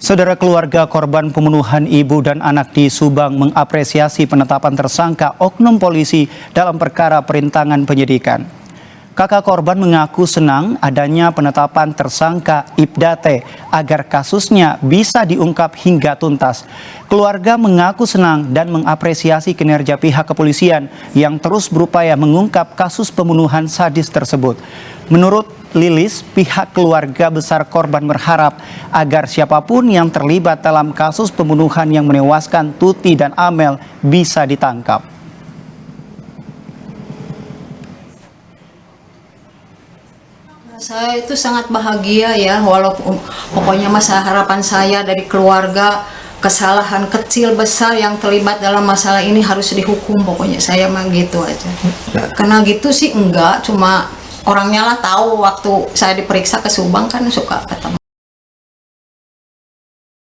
Saudara keluarga korban pembunuhan ibu dan anak di Subang mengapresiasi penetapan tersangka oknum polisi dalam perkara perintangan penyidikan. Kakak korban mengaku senang adanya penetapan tersangka Ibda T agar kasusnya bisa diungkap hingga tuntas. Keluarga mengaku senang dan mengapresiasi kinerja pihak kepolisian yang terus berupaya mengungkap kasus pembunuhan sadis tersebut. Menurut Lilis, pihak keluarga besar korban berharap agar siapapun yang terlibat dalam kasus pembunuhan yang menewaskan Tuti dan Amel bisa ditangkap. Saya itu sangat bahagia ya, walaupun pokoknya masa harapan saya dari keluarga, kesalahan kecil besar yang terlibat dalam masalah ini harus dihukum, pokoknya saya mah gitu aja. Karena gitu sih enggak, cuma orangnya lah tahu waktu saya diperiksa ke Subang kan suka ketemu.